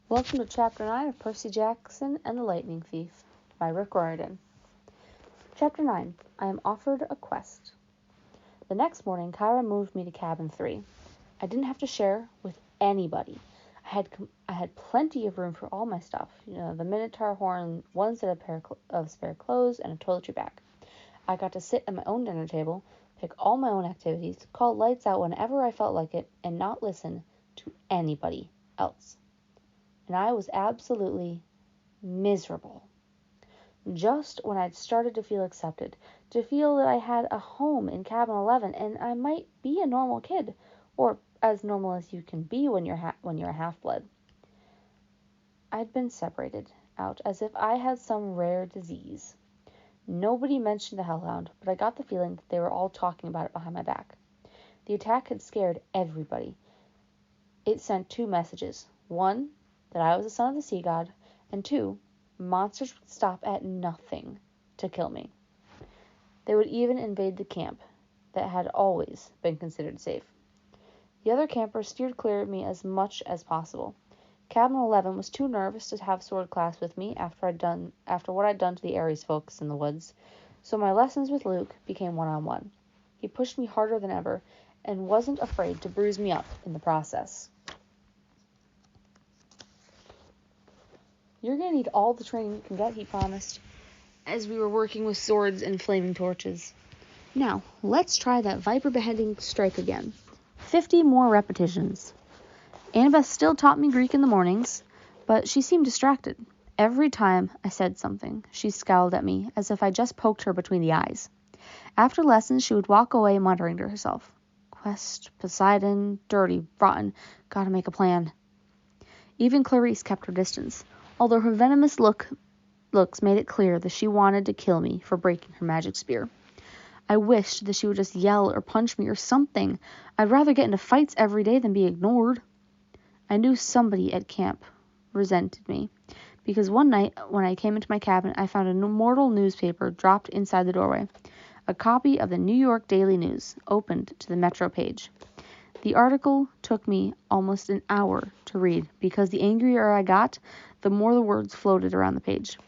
Welcome to Chapter 9 of Percy Jackson and the Lightning Thief by Rick Riordan. Chapter 9. I am offered a quest. The next morning, Kyra moved me to cabin 3. I didn't have to share with anybody. I had plenty of room for all my stuff. The Minotaur horn, one set of spare clothes, and a toiletry bag. I got to sit at my own dinner table, pick all my own activities, call lights out whenever I felt like it, and not listen to anybody else. And I was absolutely miserable. Just when I'd started to feel accepted, to feel that I had a home in cabin 11 and I might be a normal kid, or as normal as you can be when you're a half-blood, I'd been separated out as if I had some rare disease. Nobody mentioned the hellhound, but I got the feeling that they were all talking about it behind my back. The attack had scared everybody. It sent 2 messages. 1, that I was the son of the sea god, and 2, monsters would stop at nothing to kill me. They would even invade the camp that had always been considered safe. The other campers steered clear of me as much as possible. Cabin 11 was too nervous to have sword class with me after what I'd done to the Ares folks in the woods, so my lessons with Luke became one-on-one. He pushed me harder than ever and wasn't afraid to bruise me up in the process. You're going to need all the training you can get, he promised, as we were working with swords and flaming torches. Now, let's try that viper beheading strike again. 50 more repetitions. Annabeth still taught me Greek in the mornings, but she seemed distracted. Every time I said something, she scowled at me as if I just poked her between the eyes. After lessons, she would walk away muttering to herself, "Quest, Poseidon, dirty, rotten, gotta make a plan." Even Clarice kept her distance, although her venomous looks made it clear that she wanted to kill me for breaking her magic spear. I wished that she would just yell or punch me or something. I'd rather get into fights every day than be ignored. I knew somebody at camp resented me, because one night when I came into my cabin, I found an immortal newspaper dropped inside the doorway. A copy of the New York Daily News, opened to the Metro page. The article took me almost an hour to read, because the angrier I got, the more the words floated around the page.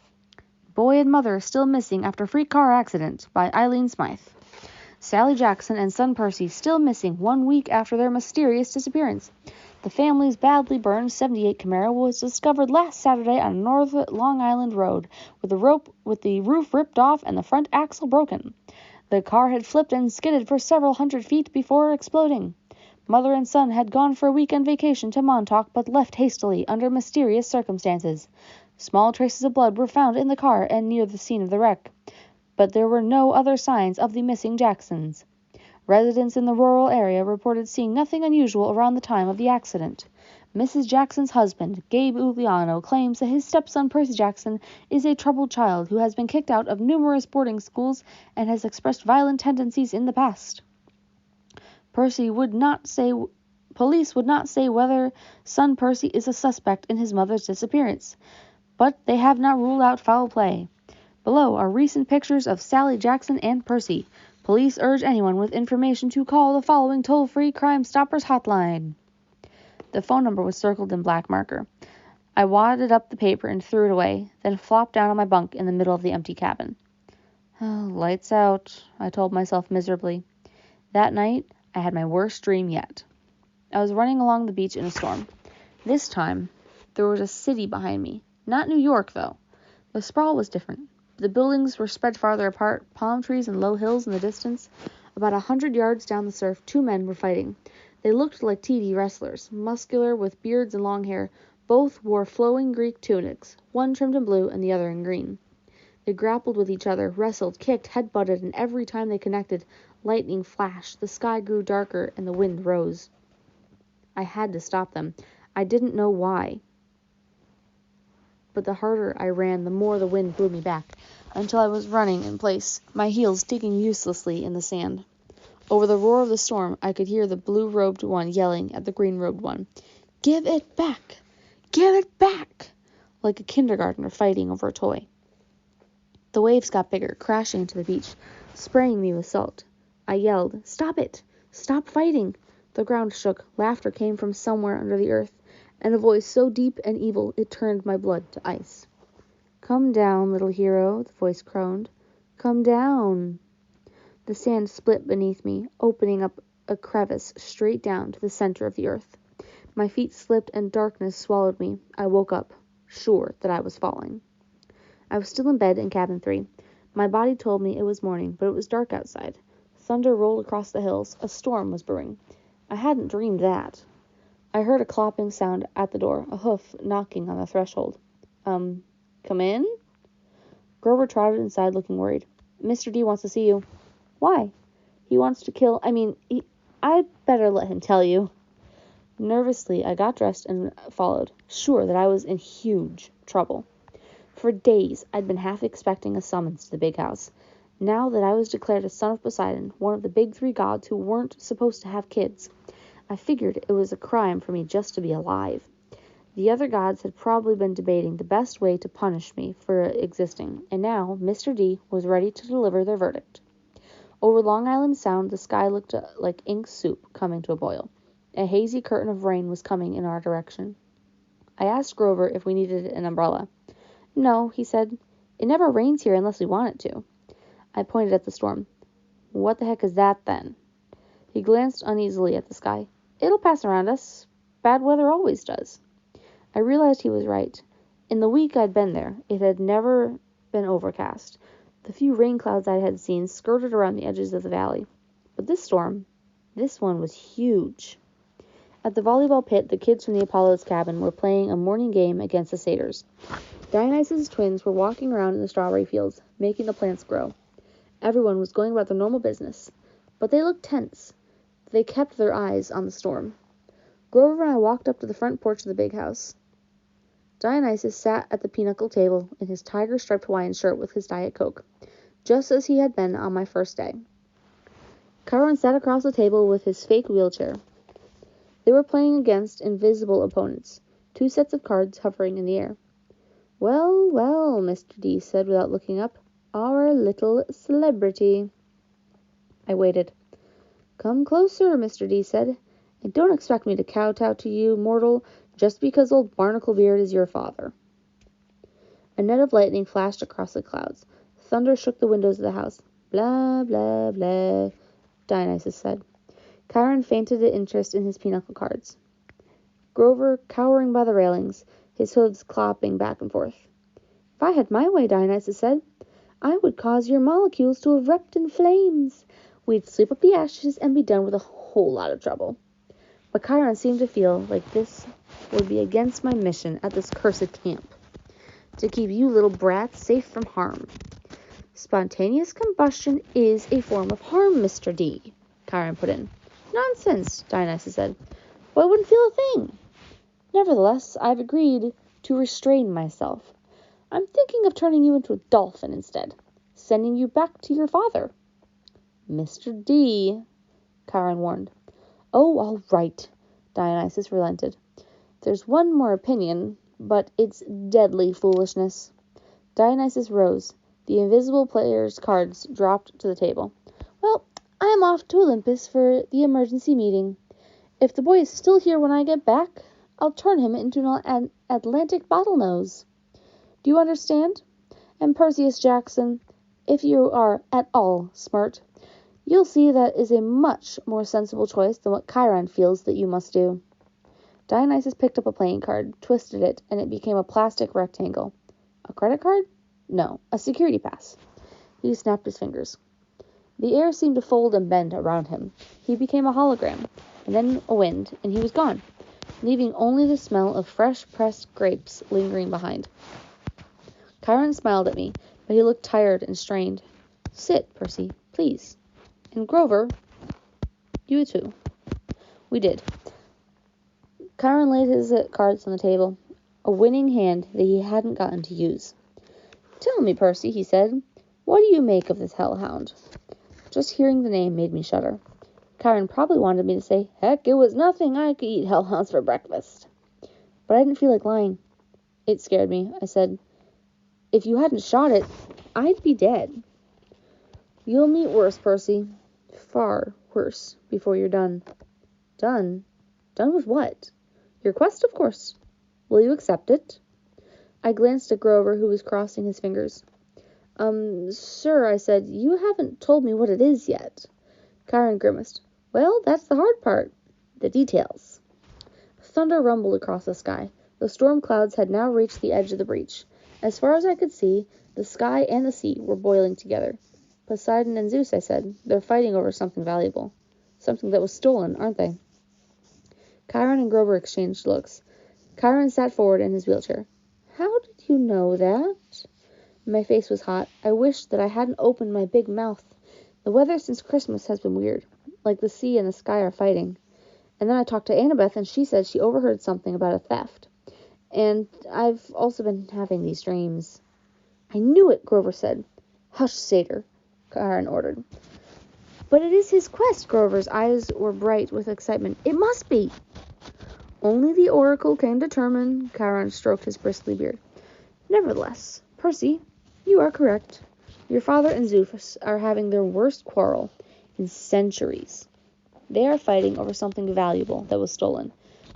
Boy and mother still missing after freak car accident by Eileen Smythe. Sally Jackson and son Percy still missing 1 week after their mysterious disappearance. The family's badly burned 78 Camaro was discovered last Saturday on North Long Island Road with the roof ripped off and the front axle broken. The car had flipped and skidded for several hundred feet before exploding. Mother and son had gone for a weekend vacation to Montauk but left hastily under mysterious circumstances. Small traces of blood were found in the car and near the scene of the wreck, but there were no other signs of the missing Jacksons. Residents in the rural area reported seeing nothing unusual around the time of the accident. Mrs. Jackson's husband, Gabe Uliano, claims that his stepson Percy Jackson is a troubled child who has been kicked out of numerous boarding schools and has expressed violent tendencies in the past. Police would not say whether son Percy is a suspect in his mother's disappearance, but they have not ruled out foul play. Below are recent pictures of Sally Jackson and Percy. Police urge anyone with information to call the following toll-free Crime Stoppers hotline. The phone number was circled in black marker. I wadded up the paper and threw it away, then flopped down on my bunk in the middle of the empty cabin. Oh, lights out, I told myself miserably. That night, I had my worst dream yet. I was running along the beach in a storm. This time, there was a city behind me. Not New York, though. The sprawl was different. The buildings were spread farther apart, palm trees and low hills in the distance. About 100 yards down the surf, 2 men were fighting. They looked like TV wrestlers, muscular with beards and long hair. Both wore flowing Greek tunics, one trimmed in blue and the other in green. They grappled with each other, wrestled, kicked, head-butted, and every time they connected, lightning flashed, the sky grew darker, and the wind rose. I had to stop them. I didn't know why. But the harder I ran, the more the wind blew me back, until I was running in place, my heels digging uselessly in the sand. Over the roar of the storm, I could hear the blue-robed one yelling at the green-robed one, "Give it back! Give it back!" like a kindergartner fighting over a toy. The waves got bigger, crashing into the beach, spraying me with salt. I yelled, "Stop it! Stop fighting!" The ground shook. Laughter came from somewhere under the earth. and a voice so deep and evil it turned my blood to ice. "Come down, little hero," the voice crooned. "Come down." The sand split beneath me, opening up a crevice straight down to the center of the earth. My feet slipped and darkness swallowed me. I woke up, sure that I was falling. I was still in bed in cabin 3. My body told me it was morning, but it was dark outside. Thunder rolled across the hills. A storm was brewing. I hadn't dreamed that. I heard a clopping sound at the door, a hoof knocking on the threshold. Come in?" Grover trotted inside looking worried. "Mr. D wants to see you." "Why?" "He wants to kill, I'd better let him tell you." Nervously, I got dressed and followed, sure that I was in huge trouble. For days, I'd been half expecting a summons to the big house. Now that I was declared a son of Poseidon, one of the big 3 gods who weren't supposed to have kids, I figured it was a crime for me just to be alive. The other gods had probably been debating the best way to punish me for existing, and now Mr. D was ready to deliver their verdict. Over Long Island Sound, the sky looked like ink soup coming to a boil. A hazy curtain of rain was coming in our direction. I asked Grover if we needed an umbrella. "No," he said. "It never rains here unless we want it to." I pointed at the storm. "What the heck is that, then?" He glanced uneasily at the sky. "It'll pass around us. Bad weather always does." I realized he was right. In the week I'd been there, it had never been overcast. The few rain clouds I had seen skirted around the edges of the valley. But this one was huge. At the volleyball pit, the kids from the Apollo's cabin were playing a morning game against the satyrs. Dionysus' twins were walking around in the strawberry fields, making the plants grow. Everyone was going about their normal business, but they looked tense. They kept their eyes on the storm. Grover and I walked up to the front porch of the big house. Dionysus sat at the pinochle table in his tiger-striped Hawaiian shirt with his Diet Coke, just as he had been on my first day. Chiron sat across the table with his fake wheelchair. They were playing against invisible opponents, 2 sets of cards hovering in the air. "Well, well," Mr. D said without looking up. "Our little celebrity." I waited. "Come closer," Mr. D said. "And don't expect me to kowtow to you, mortal, just because old Barnacle Beard is your father." A net of lightning flashed across the clouds. Thunder shook the windows of the house. "Blah, blah, blah," Dionysus said. Chiron fainted at interest in his pinochle cards. Grover, cowering by the railings, his hooves clopping back and forth. "If I had my way," Dionysus said, "I would cause your molecules to erupt in flames. We'd sweep up the ashes and be done with a whole lot of trouble." But Chiron seemed to feel like this would be against my mission at this cursed camp, to keep you little brats safe from harm. "Spontaneous combustion is a form of harm, Mr. D," Chiron put in. "Nonsense," Dionysus said. "Well, I wouldn't feel a thing." "Nevertheless, I've agreed to restrain myself. I'm thinking of turning you into a dolphin instead, sending you back to your father." "Mr. D," Chiron warned. "Oh, all right," Dionysus relented. "There's one more opinion, but it's deadly foolishness." Dionysus rose. The invisible player's cards dropped to the table. "Well, I am off to Olympus for the emergency meeting. If the boy is still here when I get back, I'll turn him into an Atlantic bottlenose. Do you understand? And Percy Jackson, if you are at all smart, you'll see that is a much more sensible choice than what Chiron feels that you must do." Dionysus picked up a playing card, twisted it, and it became a plastic rectangle. A credit card? No, a security pass. He snapped his fingers. The air seemed to fold and bend around him. He became a hologram, and then a wind, and he was gone, leaving only the smell of fresh-pressed grapes lingering behind. Chiron smiled at me, but he looked tired and strained. "Sit, Percy, please. And Grover, you too." We did. Chiron laid his cards on the table, a winning hand that he hadn't gotten to use. "Tell me, Percy," he said, "what do you make of this hellhound?" Just hearing the name made me shudder. Chiron probably wanted me to say, "Heck, it was nothing. I could eat hellhounds for breakfast." But I didn't feel like lying. It scared me. I said, "If you hadn't shot it, I'd be dead." "You'll meet worse, Percy. Far worse before you're done." "Done? Done with what?" Your quest, of course. Will you accept it? I glanced at Grover, who was crossing his fingers. Sir, I said, you haven't told me what it is yet. Chiron grimaced. Well, that's the hard part. The details. Thunder rumbled across the sky. The storm clouds had now reached the edge of the breach. As far as I could see, the sky and the sea were boiling together. Poseidon and Zeus, I said. They're fighting over something valuable. Something that was stolen, aren't they? Chiron and Grover exchanged looks. Chiron sat forward in his wheelchair. How did you know that? My face was hot. I wished that I hadn't opened my big mouth. The weather since Christmas has been weird. Like the sea and the sky are fighting. And then I talked to Annabeth, and she said she overheard something about a theft. And I've also been having these dreams. I knew it, Grover said. Hush, satyr, Chiron ordered. But it is his quest. Grover's eyes were bright with excitement. It must be. Only the oracle can determine. Chiron stroked his bristly beard. Nevertheless, Percy, you are correct. Your father and Zeus are having their worst quarrel in centuries. They are fighting over something valuable that was stolen.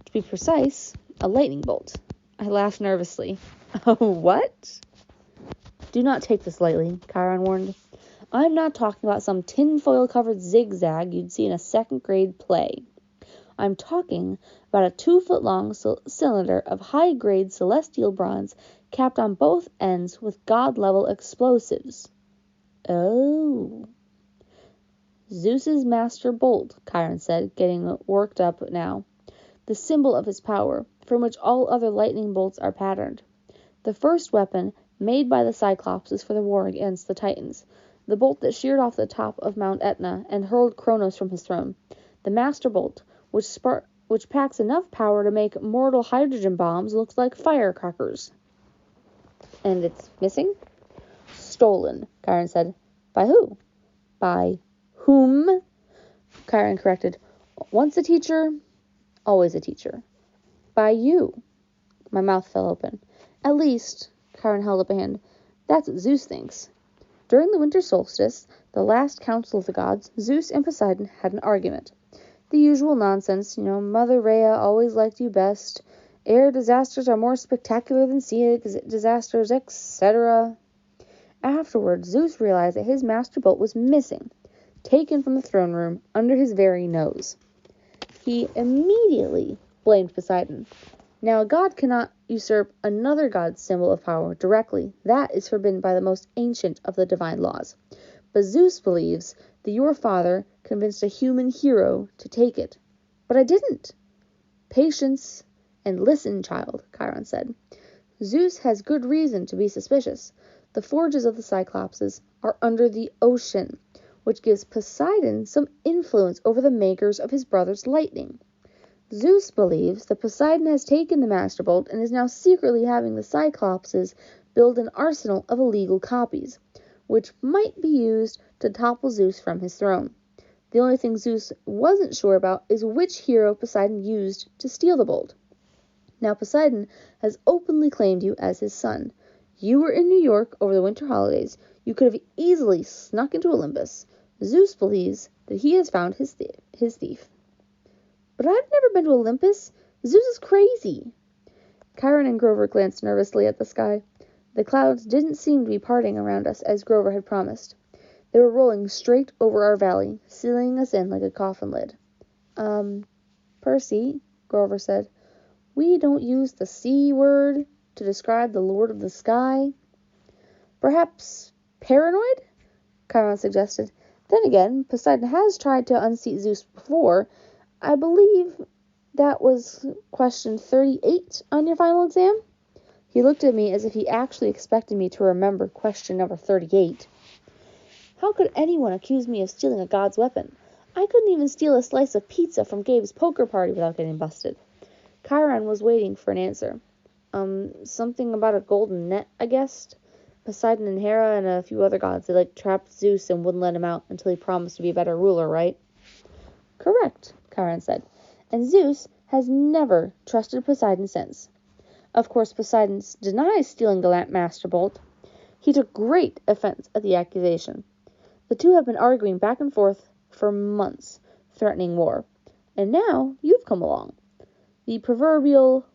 To be precise, a lightning bolt. I laughed nervously. Oh, what? Do not take this lightly, Chiron warned. I'm not talking about some tinfoil-covered zigzag you'd see in a second-grade play. I'm talking about a 2-foot-long cylinder of high-grade celestial bronze capped on both ends with god-level explosives. Oh. Zeus's master bolt, Chiron said, getting worked up now. The symbol of his power, from which all other lightning bolts are patterned. The first weapon made by the Cyclopses for the war against the Titans. The bolt that sheared off the top of Mount Etna and hurled Kronos from his throne. The master bolt, which packs enough power to make mortal hydrogen bombs look like firecrackers. And it's missing? Stolen, Chiron said. By who? By whom? Chiron corrected. Once a teacher, always a teacher. By you. My mouth fell open. At least, Chiron held up a hand, that's what Zeus thinks. During the winter solstice, the last council of the gods, Zeus and Poseidon had an argument. The usual nonsense, Mother Rhea always liked you best, air disasters are more spectacular than sea disasters, etc. Afterward, Zeus realized that his master bolt was missing, taken from the throne room under his very nose. He immediately blamed Poseidon. Now, a god cannot usurp another god's symbol of power directly. That is forbidden by the most ancient of the divine laws. But Zeus believes that your father convinced a human hero to take it. But I didn't. Patience and listen, child, Chiron said. Zeus has good reason to be suspicious. The forges of the Cyclopses are under the ocean, which gives Poseidon some influence over the makers of his brother's lightning. Zeus believes that Poseidon has taken the Master Bolt and is now secretly having the Cyclopses build an arsenal of illegal copies, which might be used to topple Zeus from his throne. The only thing Zeus wasn't sure about is which hero Poseidon used to steal the bolt. Now Poseidon has openly claimed you as his son. You were in New York over the winter holidays. You could have easily snuck into Olympus. Zeus believes that he has found his thief. But I've never been to Olympus. Zeus is crazy. Chiron and Grover glanced nervously at the sky. The clouds didn't seem to be parting around us as Grover had promised. They were rolling straight over our valley, sealing us in like a coffin lid. Percy, Grover said, we don't use the C word to describe the Lord of the Sky. Perhaps paranoid? Chiron suggested. Then again, Poseidon has tried to unseat Zeus before. I believe that was question 38 on your final exam. He looked at me as if he actually expected me to remember question number 38. How could anyone accuse me of stealing a god's weapon? I couldn't even steal a slice of pizza from Gabe's poker party without getting busted. Chiron was waiting for an answer. Something about a golden net, I guessed. Poseidon and Hera and a few other gods, they trapped Zeus and wouldn't let him out until he promised to be a better ruler, right? Correct, Chiron said. And Zeus has never trusted Poseidon since. Of course, Poseidon denies stealing the Master Bolt. He took great offense at the accusation. The two have been arguing back and forth for months, threatening war. And now you've come along. The the proverbial